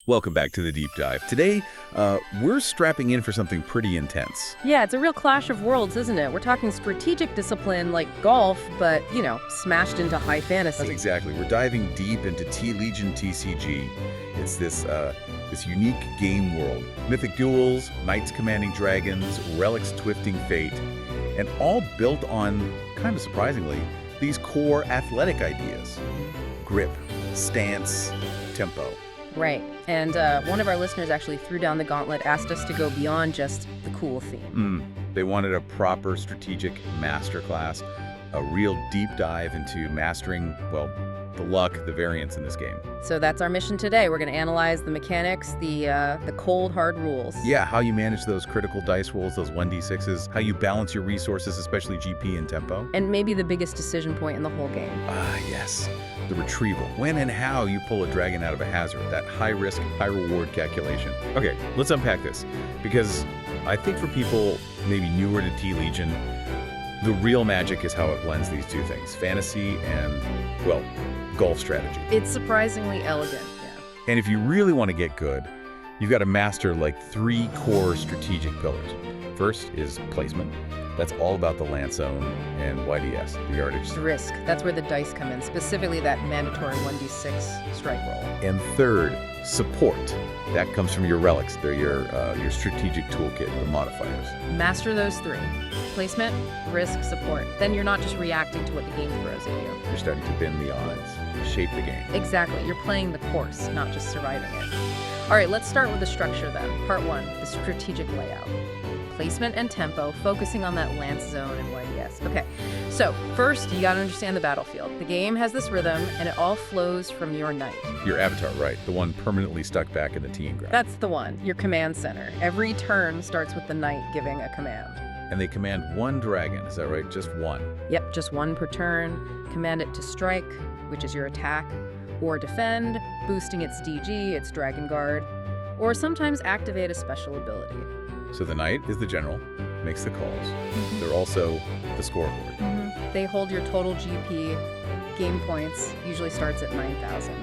Welcome back to the Deep Dive. Today, we're strapping in for something pretty intense. Yeah, it's a real clash of worlds, isn't it? We're talking strategic discipline like golf, but, smashed into high fantasy. That's exactly. We're diving deep into Tee Legion TCG. It's this unique game world. Mythic duels, knights commanding dragons, relics twisting fate, and all built on, kind of surprisingly, these core athletic ideas. Grip, stance, tempo. Right. And one of our listeners actually threw down the gauntlet, asked us to go beyond just the cool theme. They wanted a proper strategic masterclass, a real deep dive into mastering, well, the luck, the variance in this game. So that's our mission today. We're going to analyze the mechanics, the cold, hard rules. Yeah, how you manage those critical dice rolls, those 1d6s, how you balance your resources, especially GP and tempo. And maybe the biggest decision point in the whole game. Yes. The retrieval. When and how you pull a dragon out of a hazard. That high-risk, high-reward calculation. Okay, let's unpack this. Because I think for people maybe newer to Tee Legion, the real magic is how it blends these two things. Fantasy and, well, golf strategy. It's surprisingly elegant, yeah. And if you really want to get good, you've got to master like 3 core strategic pillars. First is placement. That's all about the land zone and YDS, the yardage. Risk. That's where the dice come in, specifically that mandatory 1d6 strike roll. And third, support. That comes from your relics. They're your strategic toolkit, the modifiers. Master those 3. Placement, risk, support. Then you're not just reacting to what the game throws at you. You're starting to bend the odds, shape the game. Exactly. You're playing the course, not just surviving it. All right, let's start with the structure then. Part 1, the strategic layout. Placement and tempo, focusing on that lance zone and YDS. Okay, so first you gotta understand the battlefield. The game has this rhythm, and it all flows from your knight. Your avatar, right? The one permanently stuck back in the teeing ground. That's the one, your command center. Every turn starts with the knight giving a command. And they command 1 dragon, is that right? Just 1? Yep, just 1 per turn. Command it to strike, which is your attack, or defend, boosting its DG, its Dragon Guard, or sometimes activate a special ability. So the knight is the general, makes the calls. They're also the scoreboard. They hold your total GP. Game points usually starts at 9,000.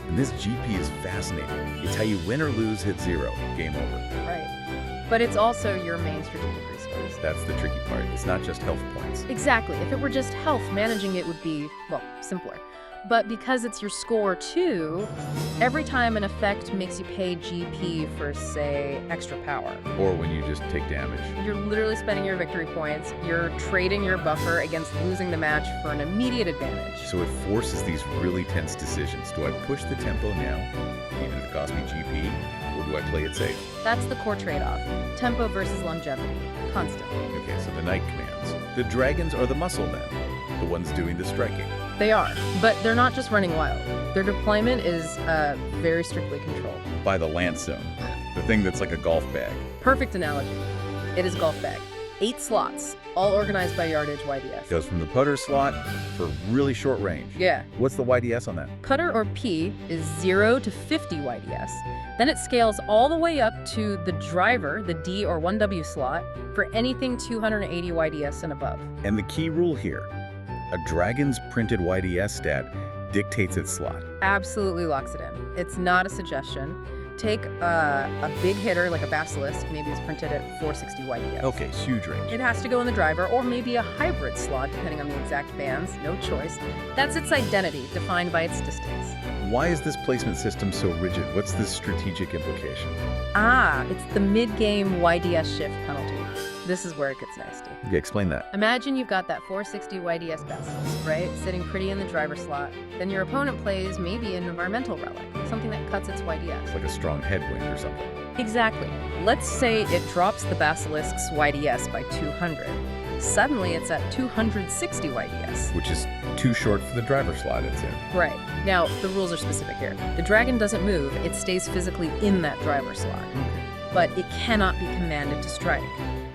And this GP is fascinating. It's how you win or lose, hit 0, game over. Right. But it's also your main strategic resource. That's the tricky part. It's not just health points. Exactly. If it were just health, managing it would be, well, simpler. But because it's your score too, every time an effect makes you pay GP for, say, extra power. Or when you just take damage. You're literally spending your victory points. You're trading your buffer against losing the match for an immediate advantage. So it forces these really tense decisions. Do I push the tempo now, even if it costs me GP, or do I play it safe? That's the core trade-off. Tempo versus longevity. Constantly. Okay, so the knight commands. The dragons are the muscle then, the ones doing the striking. They are, but they're not just running wild. Their deployment is very strictly controlled. By the lance zone, the thing that's like a golf bag. Perfect analogy. It is a golf bag. 8 slots, all organized by yardage YDS. Goes from the putter slot for really short range. Yeah. What's the YDS on that? Putter or P is 0 to 50 YDS. Then it scales all the way up to the driver, the D or 1W slot, for anything 280 YDS and above. And the key rule here, a dragon's printed YDS stat dictates its slot. Absolutely locks it in. It's not a suggestion. Take a big hitter like a basilisk, maybe it's printed at 460 YDS. Okay, huge range. It has to go in the driver, or maybe a hybrid slot, depending on the exact bands. No choice. That's its identity, defined by its distance. Why is this placement system so rigid? What's the strategic implication? It's the mid-game YDS shift penalty. This is where it gets nasty. Okay, explain that. Imagine you've got that 460 YDS basilisk, right? Sitting pretty in the driver slot. Then your opponent plays maybe an environmental relic, something that cuts its YDS. Like a strong headwind or something. Exactly. Let's say it drops the basilisk's YDS by 200. Suddenly it's at 260 YDS. Which is too short for the driver slot it's in. Right. Now, the rules are specific here. The dragon doesn't move, it stays physically in that driver slot. But it cannot be commanded to strike.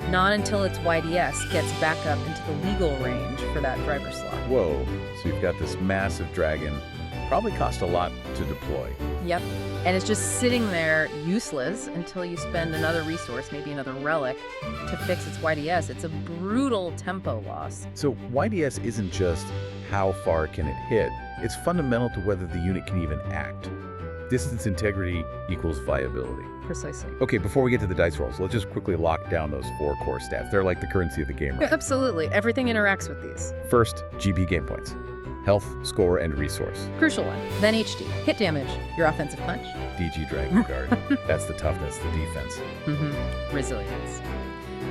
Not until its YDS gets back up into the legal range for that driver slot. Whoa, so you've got this massive dragon, probably cost a lot to deploy. Yep, and it's just sitting there useless until you spend another resource, maybe another relic, to fix its YDS. It's a brutal tempo loss. So YDS isn't just how far can it hit, it's fundamental to whether the unit can even act. Distance integrity equals viability. Precisely. Okay, before we get to the dice rolls, let's just quickly lock down those 4 core stats. They're like the currency of the game, right? Absolutely. Everything interacts with these. First, GB game points. Health, score, and resource. Crucial one. Then HD. Hit damage. Your offensive punch. DG Dragon Guard. That's the toughness, the defense. Resilience.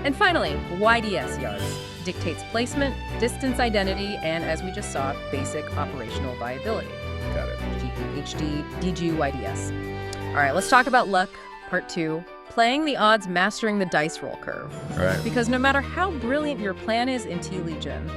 And finally, YDS yards. Dictates placement, distance identity, and as we just saw, basic operational viability. Got it. GP, HD, DG, YDS. All right, let's talk about luck, part 2. Playing the odds, mastering the dice roll curve. All right. Because no matter how brilliant your plan is in Tee Legion,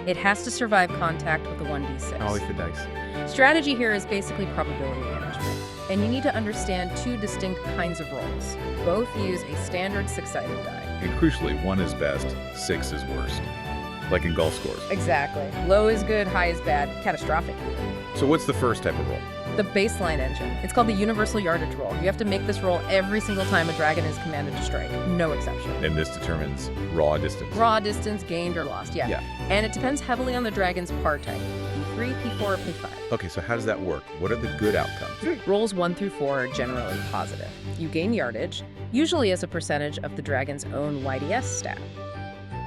it has to survive contact with the 1d6. Always the dice. Strategy here is basically probability management, and you need to understand 2 distinct kinds of rolls. Both use a standard 6-sided die. And crucially, 1 is best, 6 is worst. Like in golf scores. Exactly. Low is good, high is bad, catastrophic even. So what's the first type of roll? The baseline engine. It's called the universal yardage roll. You have to make this roll every single time a dragon is commanded to strike. No exception. And this determines raw distance. Raw distance gained or lost, yeah. Yeah. And it depends heavily on the dragon's par type. P3, P4, or P5. Okay, so how does that work? What are the good outcomes? Rolls 1 through 4 are generally positive. You gain yardage, usually as a percentage of the dragon's own YDS stat.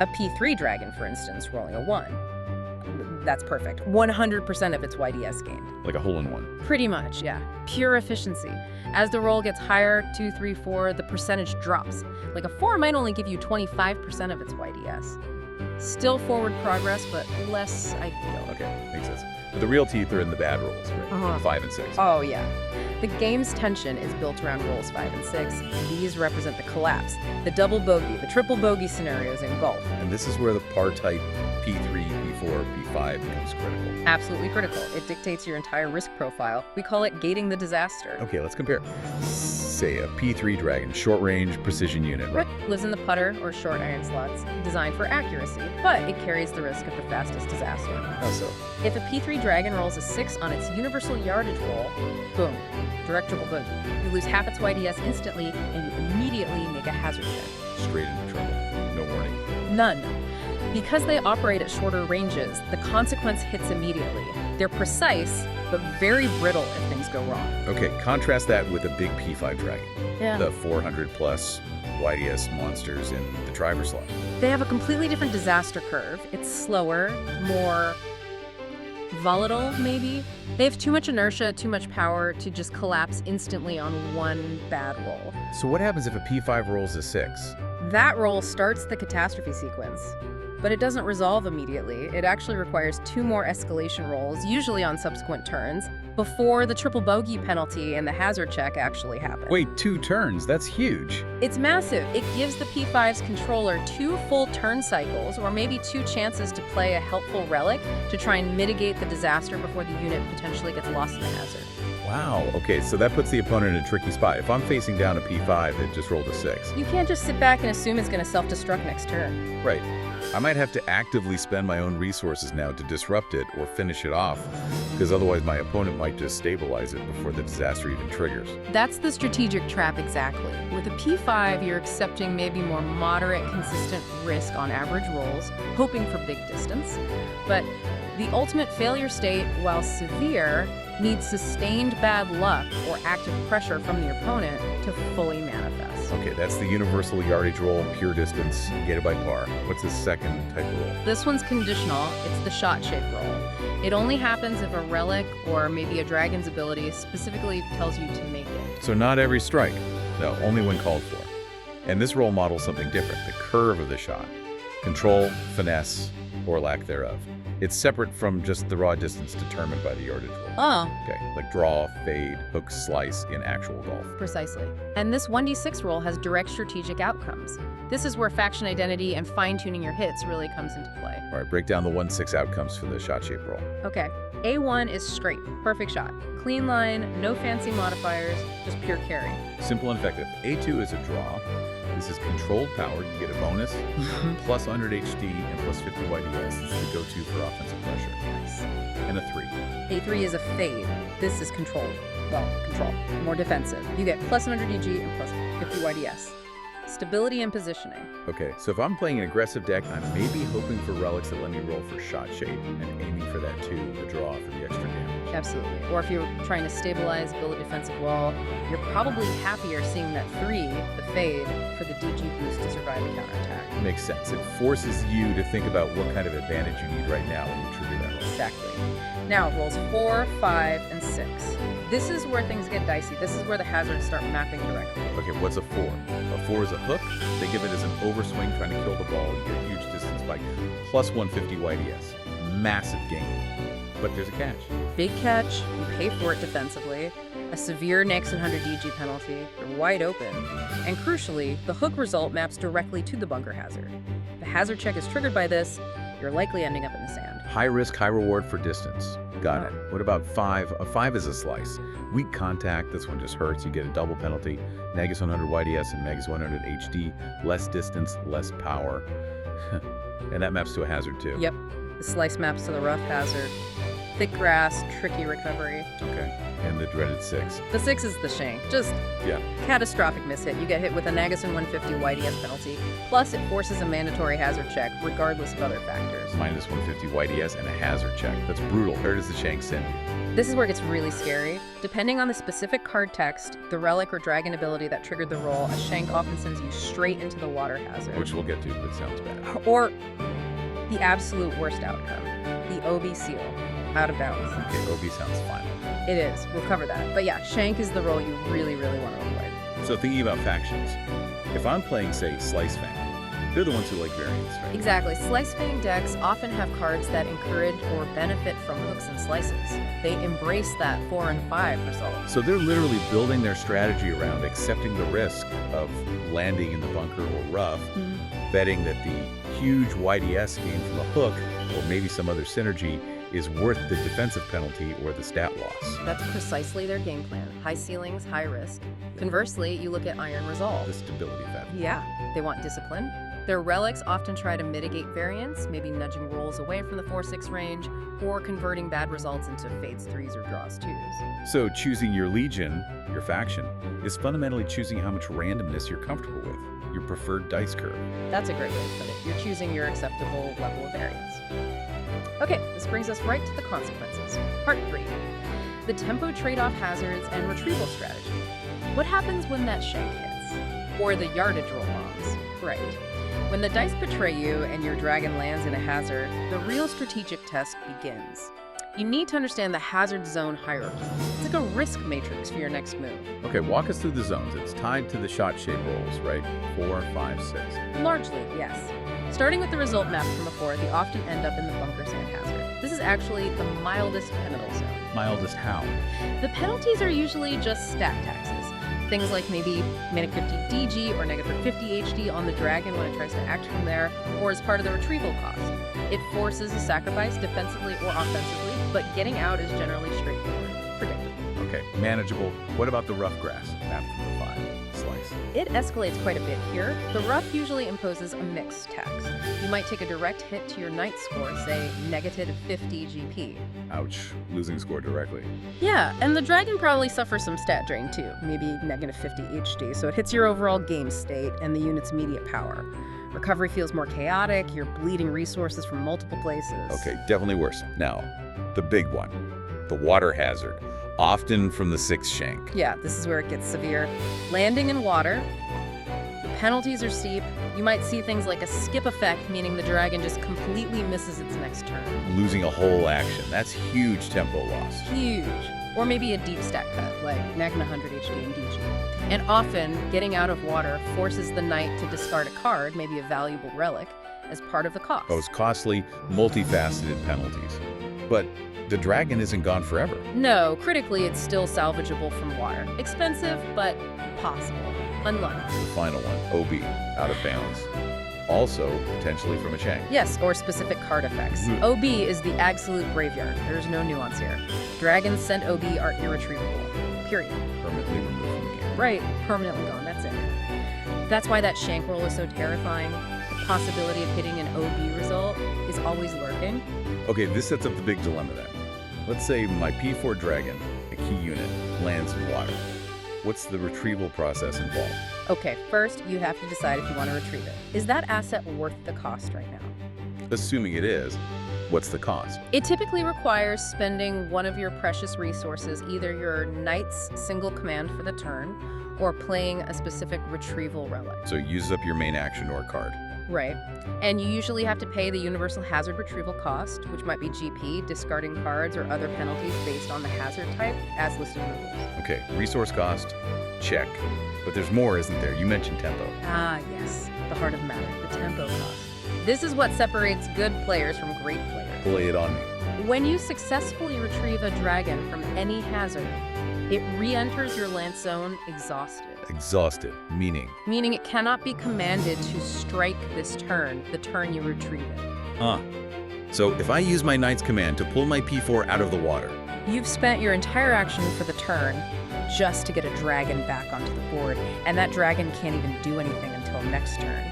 A P3 dragon, for instance, rolling a 1. That's perfect. 100% of its YDS gained. Like a hole-in-one. Pretty much, yeah. Pure efficiency. As the roll gets higher, 2, 3, 4, the percentage drops. Like a 4 might only give you 25% of its YDS. Still forward progress, but less ideal. Okay, makes sense. But the real teeth are in the bad rolls, right? 5 and 6. Oh, yeah. The game's tension is built around rolls 5 and 6. These represent the collapse, the double bogey, the triple bogey scenarios in golf. And this is where the par type P3, P4, P5 becomes critical. Absolutely critical. It dictates your entire risk profile. We call it gating the disaster. Okay, let's compare. Say a P3 dragon, short range precision unit. Right. Lives in the putter or short iron slots, designed for accuracy, but it carries the risk of the fastest disaster. How so? If a P3 dragon rolls a 6 on its universal yardage roll, boom, direct triple bogey. You lose half its YDS instantly, and you immediately make a hazard check. Straight into trouble. No warning. None. Because they operate at shorter ranges, the consequence hits immediately. They're precise, but very brittle if things go wrong. Okay, contrast that with a big P5 dragon. Yeah. The 400 plus YDS monsters in the driver slot. They have a completely different disaster curve. It's slower, more volatile, maybe. They have too much inertia, too much power to just collapse instantly on one bad roll. So what happens if a P5 rolls a 6? That roll starts the catastrophe sequence, but it doesn't resolve immediately. It actually requires 2 more escalation rolls, usually on subsequent turns, before the triple bogey penalty and the hazard check actually happen. Wait, 2 turns? That's huge. It's massive. It gives the P5's controller 2 full turn cycles, or maybe 2 chances to play a helpful relic to try and mitigate the disaster before the unit potentially gets lost in the hazard. Wow. Okay, so that puts the opponent in a tricky spot. If I'm facing down a P5 that just rolled a 6. You can't just sit back and assume it's going to self-destruct next turn. Right. I might have to actively spend my own resources now to disrupt it or finish it off, because otherwise my opponent might just stabilize it before the disaster even triggers. That's the strategic trap exactly. With a P5, you're accepting maybe more moderate, consistent risk on average rolls, hoping for big distance. But the ultimate failure state, while severe, needs sustained bad luck or active pressure from the opponent to fully manifest. Okay, that's the universal yardage roll, pure distance, gated by par. What's the second type of roll? This one's conditional. It's the shot shape roll. It only happens if a relic or maybe a dragon's ability specifically tells you to make it. So not every strike. No, only when called for. And this roll models something different, the curve of the shot. Control, finesse, or lack thereof. It's separate from just the raw distance determined by the yardage roll. Oh, Okay, like draw, fade, hook, slice in actual golf. precisely. And this 1d6 roll has direct strategic outcomes. This is where faction identity and fine-tuning your hits really comes into play. All right, break down the 1-6 outcomes for the shot shape roll. Okay, A1 is straight, perfect shot. Clean line, no fancy modifiers, just pure carry. Simple and effective. A2 is a draw. This is controlled power. You get a bonus, plus 100 HD and plus 50 YDS. This is the go-to for offensive pressure. Nice. And a 3. A3 is a fade. This is controlled. Well, control. More defensive. You get plus 100 EG and plus 50 YDS. Stability and positioning. Okay, so if I'm playing an aggressive deck, I'm maybe hoping for relics that let me roll for shot shape and aiming for that 2, the draw for the extra damage. Absolutely. Or if you're trying to stabilize, build a defensive wall, you're probably happier seeing that 3, the fade, for the DG boost to survive a counterattack. Makes sense. It forces you to think about what kind of advantage you need right now when you trigger that roll. Exactly. Now, rolls 4, 5, and 6. This is where things get dicey. This is where the hazards start mapping directly. Okay, what's a 4? A 4 is a hook. Think of it as an overswing trying to kill the ball. You get a huge distance by plus 150 YDS. Massive gain. But there's a catch. Big catch, you pay for it defensively, a severe next 100 DG penalty, you're wide open, and crucially, the hook result maps directly to the bunker hazard. If the hazard check is triggered by this, you're likely ending up in the sand. High risk, high reward for distance. Got it. What about 5? A 5 is a slice. Weak contact, this one just hurts. You get a double penalty. Negus 100 YDS and Negus 100 HD. Less distance, less power. And that maps to a hazard too. Yep. The slice maps to the rough hazard. Thick grass, tricky recovery. Okay. And the dreaded 6. The 6 is the shank. Just catastrophic mishit. You get hit with a Negus 150 YDS penalty. Plus, it forces a mandatory hazard check, regardless of other factors. Minus 150 YDS and a hazard check. That's brutal. Where does the shank send you? This is where it gets really scary. Depending on the specific card text, the relic or dragon ability that triggered the roll, a shank often sends you straight into the water hazard. Which we'll get to, but it sounds bad. Or the absolute worst outcome, the OB seal. Out of bounds. Okay, OB sounds final. It is. We'll cover that. But yeah, shank is the roll you really, really want to avoid. So thinking about factions, if I'm playing, say, Slice Fang, they're the ones who like variants, right? Exactly. Slice Fang decks often have cards that encourage or benefit from hooks and slices. They embrace that 4 and 5 result. So they're literally building their strategy around accepting the risk of landing in the bunker or rough, betting that the huge YDS gain from a hook or maybe some other synergy is worth the defensive penalty or the stat loss. That's precisely their game plan. High ceilings, high risk. Conversely, you look at Iron Resolve. The stability factor. Yeah, they want discipline. Their relics often try to mitigate variance, maybe nudging rolls away from the 4-6 range, or converting bad results into fades 3s or draws 2s. So choosing your legion, your faction, is fundamentally choosing how much randomness you're comfortable with, your preferred dice curve. That's a great way to put it. You're choosing your acceptable level of variance. Okay, this brings us right to the consequences. Part 3. The tempo trade-off hazards and retrieval strategy. What happens when that shank hits? Or the yardage roll bombs. Right. When the dice betray you and your dragon lands in a hazard, the real strategic test begins. You need to understand the hazard zone hierarchy. It's like a risk matrix for your next move. Okay, walk us through the zones. It's tied to the shot shape rolls, right? 4, 5, 6. Largely, yes. Starting with the result map from before, they often end up in the bunker sand hazard. This is actually the mildest penalty zone. Mildest how? The penalties are usually just stat taxes. Things like maybe -50 DG or -50 HD on the dragon when it tries to act from there, or as part of the retrieval cost. It forces a sacrifice defensively or offensively, but getting out is generally straightforward, predictable. Okay, manageable. What about the rough grass? Map from the 5. Slice. It escalates quite a bit here. The rough usually imposes a mixed tax. You might take a direct hit to your knight score, say -50 GP. Ouch, losing score directly. Yeah, and the dragon probably suffers some stat drain too, maybe -50 HD, so it hits your overall game state and the unit's immediate power. Recovery feels more chaotic, you're bleeding resources from multiple places. Okay, definitely worse. Now, the big one, the water hazard, often from the 6 shank. Yeah, this is where it gets severe. Landing in water, the penalties are steep. You might see things like a skip effect, meaning the dragon just completely misses its next turn. Losing a whole action. That's huge tempo loss. Huge. Or maybe a deep stat cut, like Nagna 100 HD and DG. And often, getting out of water forces the knight to discard a card, maybe a valuable relic, as part of the cost. Those costly, multifaceted penalties. But the dragon isn't gone forever. No, critically, it's still salvageable from water. Expensive, but possible. Unlucky. The final one, OB, out of bounds. Also, potentially from a shank. Yes, or specific card effects. OB is the absolute graveyard. There's no nuance here. Dragons sent OB are irretrievable. Period. Permanently removed from the game. Right, permanently gone, that's it. That's why that shank roll is so terrifying. The possibility of hitting an OB result is always lurking. Okay, this sets up the big dilemma then. Let's say my P4 dragon, a key unit, lands in water. What's the retrieval process involved? Okay, first you have to decide if you want to retrieve it. Is that asset worth the cost right now? Assuming it is, What's the cost? It typically requires spending one of your precious resources, either your knight's single command for the turn, or playing a specific retrieval relic. So it uses up your main action or card. Right. And you usually have to pay the universal hazard retrieval cost, which might be GP, discarding cards, or other penalties based on the hazard type, as listed in the rules. Okay, resource cost, check. But there's more, isn't there? You mentioned tempo. Ah, yes. The heart of matter, the tempo cost. This is what separates good players from great players. Lay it on me. When you successfully retrieve a dragon from any hazard, it re-enters your land zone exhausted. Exhausted, meaning? Meaning it cannot be commanded to strike this turn, the turn you retrieve it. So if I use my Knight's command to pull my P4 out of the water, You've spent your entire action for the turn just to get a dragon back onto the board, and that dragon can't even do anything until next turn.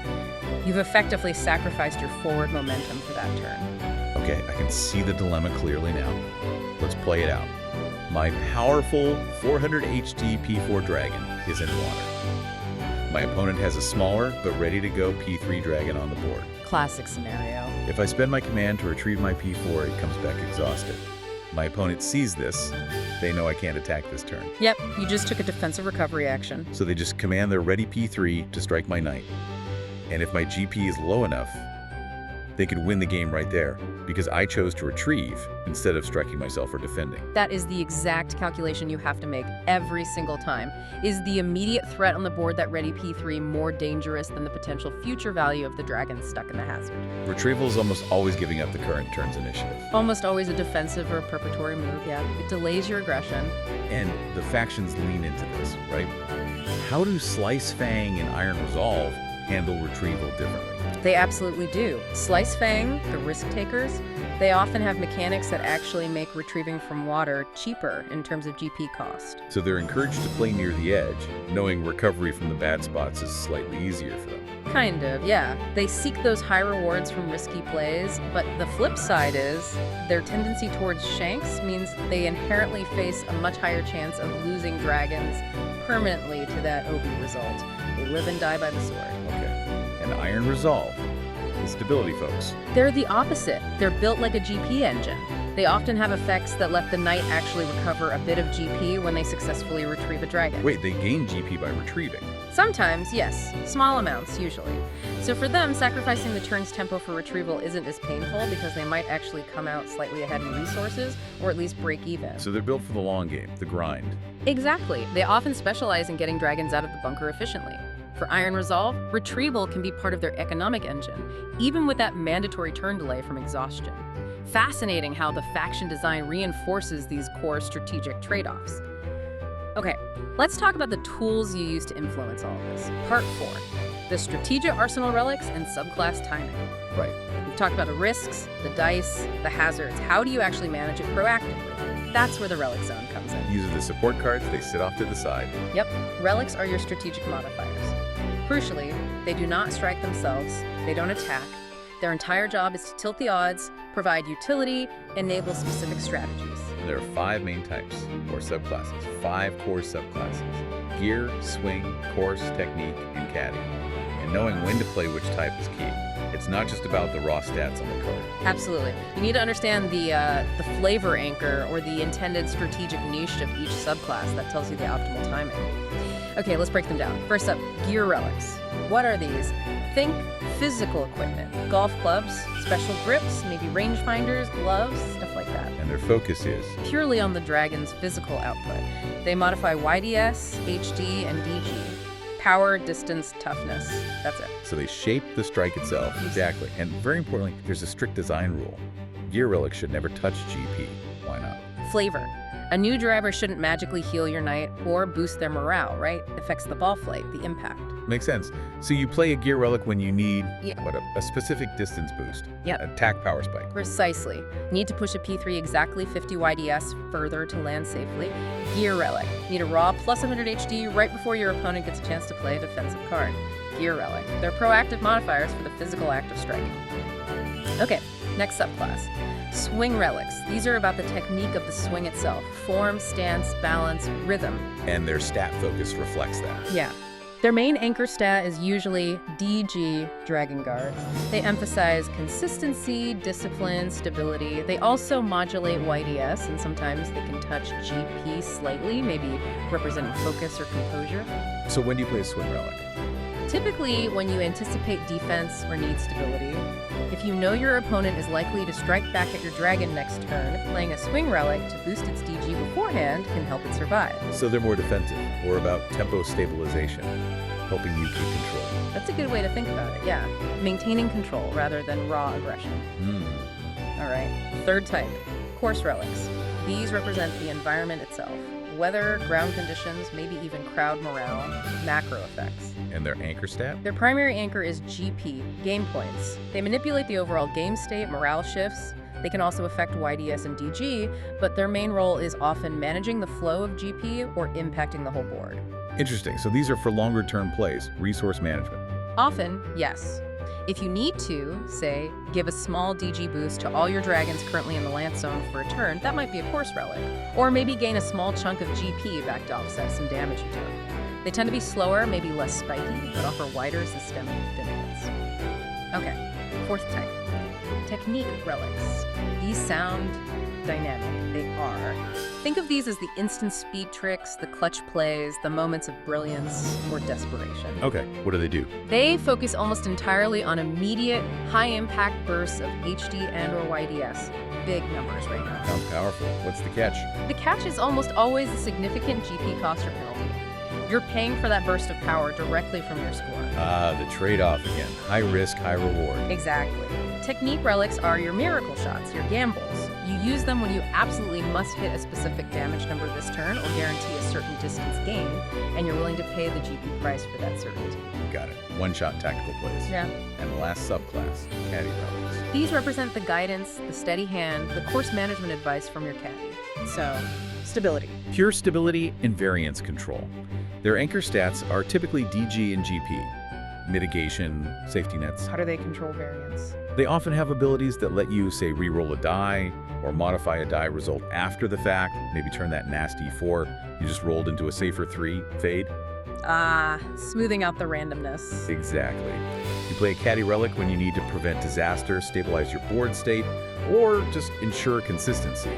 You've effectively sacrificed your forward momentum for that turn. okay, I can see the dilemma clearly now. Let's play it out. My powerful 400 HD P4 dragon is in water. My opponent has a smaller but ready to go P3 dragon on the board. Classic scenario. If I spend my command to retrieve my P4, it comes back exhausted. My opponent sees this. They know I can't attack this turn. Yep, you just took a defensive recovery action. So they just command their ready P3 to strike my knight. And if my GP is low enough, they could win the game right there because I chose to retrieve instead of striking myself or defending. That is the exact calculation you have to make every single time. Is the immediate threat on the board, that ready P3, more dangerous than the potential future value of the dragon stuck in the hazard? Retrieval is almost always giving up the current turn's initiative. Almost always a defensive or preparatory move, yeah. It delays your aggression. And the factions lean into this, right? How do Slice Fang and Iron Resolve handle retrieval differently? They absolutely do. Slice Fang, the risk takers, they often have mechanics that actually make retrieving from water cheaper in terms of GP cost. So they're encouraged to play near the edge, knowing recovery from the bad spots is slightly easier for them. Kind of, yeah. They seek those high rewards from risky plays, but the flip side is their tendency towards shanks means they inherently face a much higher chance of losing dragons permanently to that OB result. They live and die by the sword. Okay. And Iron Resolve, the stability folks. They're the opposite. They're built like a GP engine. They often have effects that let the knight actually recover a bit of GP when they successfully retrieve a dragon. Wait, they gain GP by retrieving. Sometimes, yes. Small amounts, usually. So for them, sacrificing the turn's tempo for retrieval isn't as painful because they might actually come out slightly ahead in resources, or at least break even. So they're built for the long game, the grind. Exactly. They often specialize in getting dragons out of the bunker efficiently. For Iron Resolve, retrieval can be part of their economic engine, even with that mandatory turn delay from exhaustion. Fascinating how the faction design reinforces these core strategic trade-offs. Okay, let's talk about the tools you use to influence all of this. Part 4, the strategic arsenal relics and subclass timing. Right. We've talked about the risks, the dice, the hazards. How do you actually manage it proactively? That's where the relic zone comes in. These are the support cards, they sit off to the side. Yep, relics are your strategic modifiers. Crucially, they do not strike themselves, they don't attack. Their entire job is to tilt the odds, provide utility, enable specific strategies. There are 5 main types, or subclasses, 5 core subclasses. Gear, swing, course, technique, and caddy. And knowing when to play which type is key. It's not just about the raw stats on the card. Absolutely. You need to understand the flavor anchor or the intended strategic niche of each subclass. That tells you the optimal timing. Okay, let's break them down. First up, gear relics. What are these? Think physical equipment. Golf clubs, special grips, maybe rangefinders, gloves, stuff like that. And their focus is Purely on the dragon's physical output. They modify YDS, HD, and DG. Power, distance, toughness. That's it. so they shape the strike itself. Exactly. And very importantly, there's a strict design rule. Gear relics should never touch GP. Why not? Flavor. A new driver shouldn't magically heal your knight or boost their morale, right? Affects the ball flight, the impact. Makes sense. So you play a gear relic when you need Yeah. a specific distance boost. Yep. Attack power spike. Precisely. Need to push a P3 exactly 50 YDS further to land safely. Gear relic. Need a raw plus 100 HD right before your opponent gets a chance to play a defensive card. Gear relic. They're proactive modifiers for the physical act of striking. Okay, next subclass. Swing relics. These are about the technique of the swing itself. Form, stance, balance, rhythm. And their stat focus reflects that. Yeah. Their main anchor stat is usually DG, Dragon Guard. They emphasize consistency, discipline, stability. They also modulate YDS, and sometimes they can touch GP slightly, maybe representing focus or composure. So when do you play a swing relic? Typically, when you anticipate defense or need stability. If you know your opponent is likely to strike back at your dragon next turn, playing a swing relic to boost its DG beforehand can help it survive. So they're more defensive, or about tempo stabilization, helping you keep control. That's a good way to think about it, yeah. Maintaining control rather than raw aggression. All right, third type, course relics. These represent the environment itself. Weather, ground conditions, maybe even crowd morale, macro effects. And their anchor stat? Their primary anchor is GP, game points. They manipulate the overall game state, morale shifts. They can also affect YDS and DG, but their main role is often managing the flow of GP or impacting the whole board. Interesting. So these are for longer term plays, resource management. Often, yes. If you need to, say, give a small DG boost to all your dragons currently in the Lance Zone for a turn, that might be a course relic. Or maybe gain a small chunk of GP back to offset some damage you took. They tend to be slower, maybe less spiky, but offer wider systemic benefits. Okay, fourth type. Technique relics. These sound dynamic. They are. Think of these as the instant speed tricks, the clutch plays, the moments of brilliance or desperation. Okay, what do they do? They focus almost entirely on immediate, high-impact bursts of HD and/or YDS. Big numbers right now. Sounds powerful. What's the catch? The catch is almost always a significant GP cost or penalty. You're paying for that burst of power directly from your score. The trade-off again. High risk, high reward. Exactly. Technique relics are your miracle shots, your gambles. You use them when you absolutely must hit a specific damage number this turn or guarantee a certain distance gain, and you're willing to pay the GP price for that certainty. Got it. One-shot tactical plays. Yeah. And the last subclass, caddy relics. These represent the guidance, the steady hand, the course management advice from your caddy. So, stability. Pure stability and variance control. Their anchor stats are typically DG and GP. Mitigation, safety nets. How do they control variance? They often have abilities that let you, say, re-roll a die or modify a die result after the fact, maybe turn that nasty 4 you just rolled into a safer 3, fade. Smoothing out the randomness. Exactly. You play a caddy relic when you need to prevent disaster, stabilize your board state, or just ensure consistency.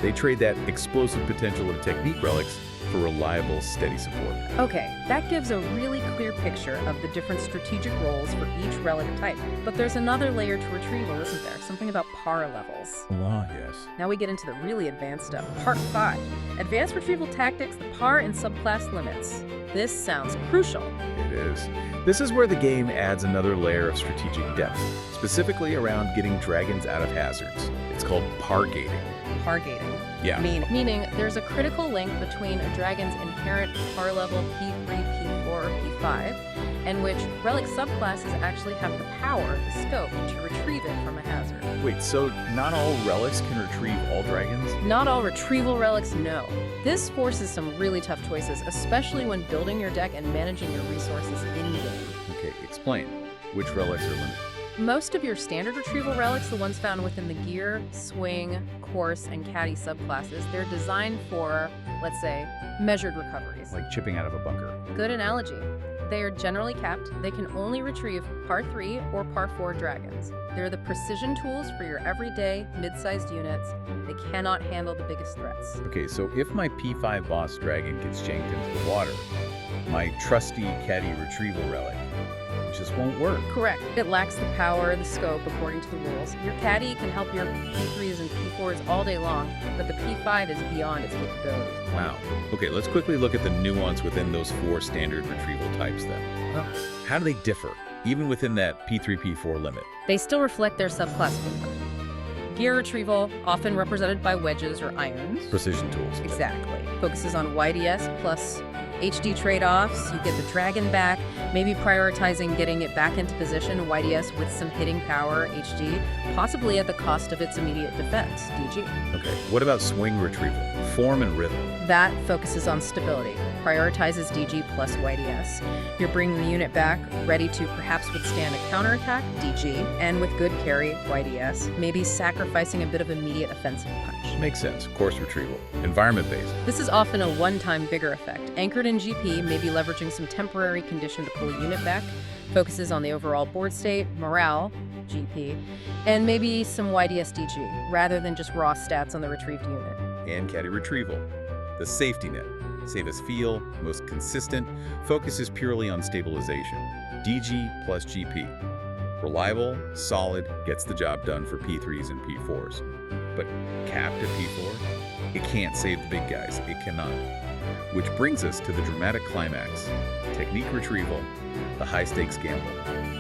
They trade that explosive potential of technique relics for reliable, steady support. Okay, that gives a really clear picture of the different strategic roles for each relic type. But there's another layer to retrieval, isn't there? Something about par levels. Yes. Now we get into the really advanced stuff. Part 5. Advanced retrieval tactics, the par and subclass limits. This sounds crucial. It is. This is where the game adds another layer of strategic depth, specifically around getting dragons out of hazards. It's called par gating. Par gating. Yeah. Meaning there's a critical link between a dragon's inherent par level P3, P4, or P5, and which relic subclasses actually have the power, the scope, to retrieve it from a hazard. Wait, so not all relics can retrieve all dragons? Not all retrieval relics, no. This forces some really tough choices, especially when building your deck and managing your resources in-game. Okay, explain. Which relics are limited? Most of your standard retrieval relics, the ones found within the gear, swing, course, and caddy subclasses, they're designed for, let's say, measured recoveries. Like chipping out of a bunker. Good analogy. They are generally capped. They can only retrieve par 3 or par 4 dragons. They're the precision tools for your everyday, mid-sized units. They cannot handle the biggest threats. Okay, so if my P5 boss dragon gets janked into the water, my trusty caddy retrieval relic just won't work. Correct. It lacks the power, the scope, according to the rules. Your caddy can help your P3s and P4s all day long, but the P5 is beyond its capabilities. Wow. Okay, let's quickly look at the nuance within those 4 standard retrieval types then. Well, How do they differ, even within that P3, P4 limit? they still reflect their subclass flavor. Gear retrieval, often represented by wedges or irons. Precision tools. Exactly. Focuses on YDS plus HD trade-offs. You get the dragon back, maybe prioritizing getting it back into position, YDS with some hitting power, HD, possibly at the cost of its immediate defense, DG. Okay, what about swing retrieval? Form and rhythm. That focuses on stability. prioritizes DG plus YDS. You're bringing the unit back, ready to perhaps withstand a counterattack, DG, and with good carry, YDS, maybe sacrificing a bit of immediate offensive punch. Makes sense. Course retrieval. Environment-based. This is often a one-time bigger effect. Anchored in GP, maybe leveraging some temporary condition to pull a unit back, focuses on the overall board state, morale, GP, and maybe some YDS DG, rather than just raw stats on the retrieved unit. And caddy retrieval. The safety net. Save as feel, most consistent, focuses purely on stabilization. DG plus GP. Reliable, solid, gets the job done for P3s and P4s. But capped at P4? It can't save the big guys. It cannot. Which brings us to the dramatic climax. Technique retrieval, the high-stakes gamble,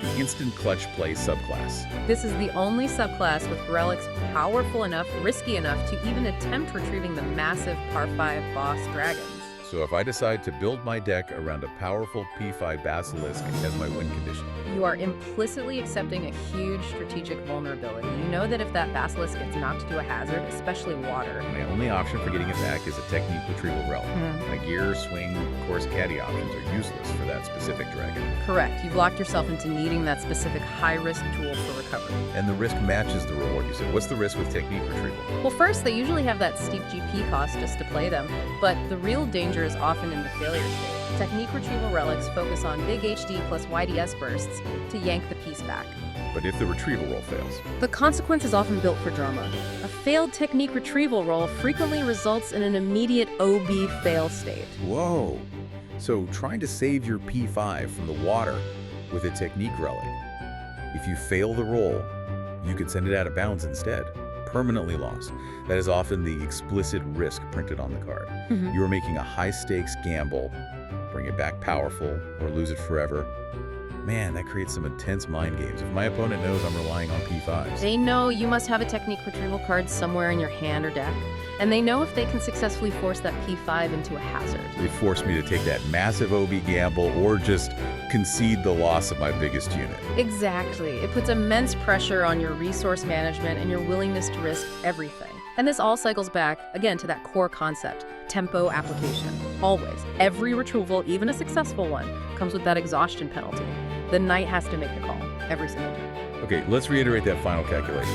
the instant clutch play subclass. This is the only subclass with relics powerful enough, risky enough to even attempt retrieving the massive par 5 boss dragons. So if I decide to build my deck around a powerful P5 Basilisk as my win condition, You are implicitly accepting a huge strategic vulnerability. You know that if that basilisk gets knocked to a hazard, especially water, my only option for getting it back is a technique retrieval relic. My gear, swing, course caddy options are useless for that specific dragon. correct, you've locked yourself into needing that specific high-risk tool for recovery. And the risk matches the reward, you said. What's the risk with technique retrieval? Well, first, they usually have that steep GP cost just to play them, but the real danger is often in the failure state. Technique retrieval relics focus on big HD plus YDS bursts to yank the piece back. But if the retrieval roll fails? The consequence is often built for drama. A failed technique retrieval roll frequently results in an immediate OB fail state. Whoa! So trying to save your P5 from the water with a technique relic. If you fail the roll, you could send it out of bounds instead. Permanently lost. That is often the explicit risk printed on the card. You are making a high-stakes gamble, bring it back powerful, or lose it forever. Man, that creates some intense mind games. If my opponent knows I'm relying on P5s. They know you must have a technique retrieval card somewhere in your hand or deck, and they know if they can successfully force that P5 into a hazard. They force me to take that massive OB gamble or just concede the loss of my biggest unit. Exactly. It puts immense pressure on your resource management and your willingness to risk everything. And this all cycles back, again, to that core concept, tempo application. Always. Every retrieval, even a successful one, comes with that exhaustion penalty. The knight has to make the call, every single time. Okay, let's reiterate that final calculation.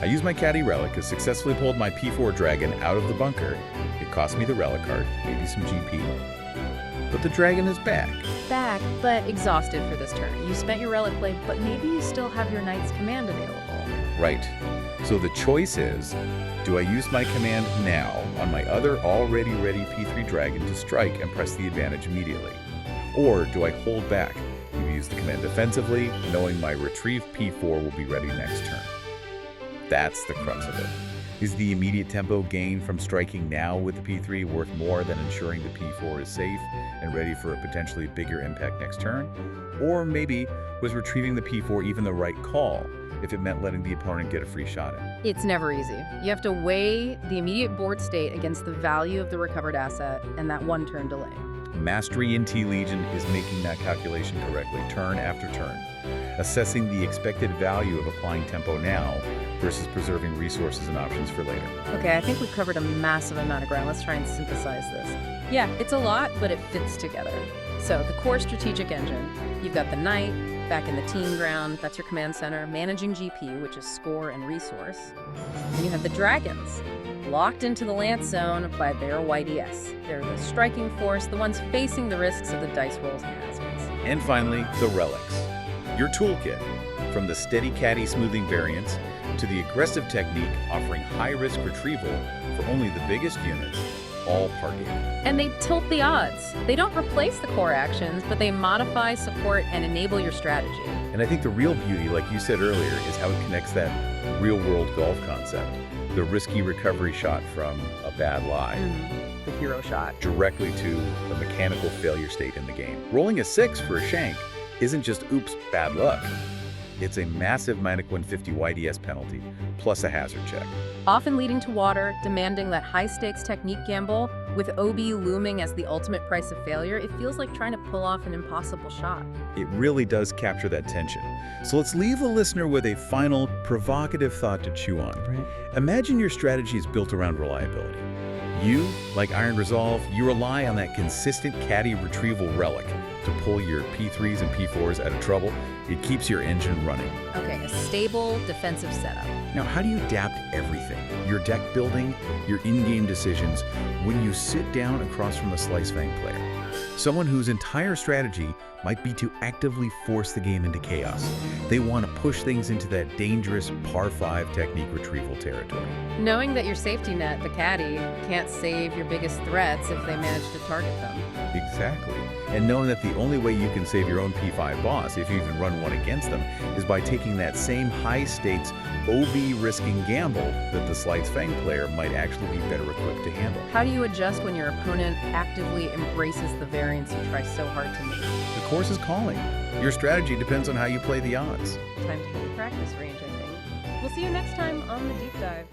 I used my caddy relic to successfully pulled my P4 dragon out of the bunker. It cost me the relic card, maybe some GP. But the dragon is back. Back, but exhausted for this turn. You spent your relic play, but maybe you still have your knight's command available. Right. So the choice is, do I use my command now on my other already ready P3 dragon to strike and press the advantage immediately? Or do I hold back, maybe use the command defensively, knowing my retrieve P4 will be ready next turn? That's the crux of it. Is the immediate tempo gain from striking now with the P3 worth more than ensuring the P4 is safe and ready for a potentially bigger impact next turn? Or maybe was retrieving the P4 even the right call if it meant letting the opponent get a free shot at it? It's never easy. You have to weigh the immediate board state against the value of the recovered asset and that one turn delay. Mastery in Tee Legion is making that calculation correctly, turn after turn, assessing the expected value of applying tempo now versus preserving resources and options for later. Okay, I think we've covered a massive amount of ground. Let's try and synthesize this. Yeah, it's a lot, but it fits together. So the core strategic engine, you've got the knight, back in the team ground, that's your command center, managing GP, which is score and resource. And you have the dragons, locked into the lance zone by their YDS. They're the striking force, the ones facing the risks of the dice rolls and hazards. And finally, the relics. Your toolkit, from the steady caddy smoothing variants to the aggressive technique offering high-risk retrieval for only the biggest units, all part game. And they tilt the odds. They don't replace the core actions, but they modify, support, and enable your strategy. And I think the real beauty, like you said earlier, is how it connects that real-world golf concept, the risky recovery shot from a bad lie, The hero shot. directly to the mechanical failure state in the game. Rolling a 6 for a shank isn't just oops, bad luck. It's a massive -150 YDS penalty, plus a hazard check. Often leading to water, demanding that high-stakes technique gamble, with OB looming as the ultimate price of failure, it feels like trying to pull off an impossible shot. It really does capture that tension. So let's leave the listener with a final, provocative thought to chew on. Imagine your strategy is built around reliability. You, like Iron Resolve, you rely on that consistent caddy retrieval relic to pull your P3s and P4s out of trouble. It keeps your engine running. Okay, a stable defensive setup. Now, how do you adapt everything? Your deck building, your in-game decisions, when you sit down across from a Slice Fang player? Someone whose entire strategy might be to actively force the game into chaos. They want to push things into that dangerous par 5 technique retrieval territory. Knowing that your safety net, the caddy, can't save your biggest threats if they manage to target them. Exactly. And knowing that the only way you can save your own P5 boss, if you even run one against them, is by taking that same high-stakes, OB-risking gamble that the Slice Fang player might actually be better equipped to handle. How do you adjust when your opponent actively embraces the variance you try so hard to meet? The course is calling. Your strategy depends on how you play the odds. Time to hit the practice range, I think. We'll see you next time on The Deep Dive.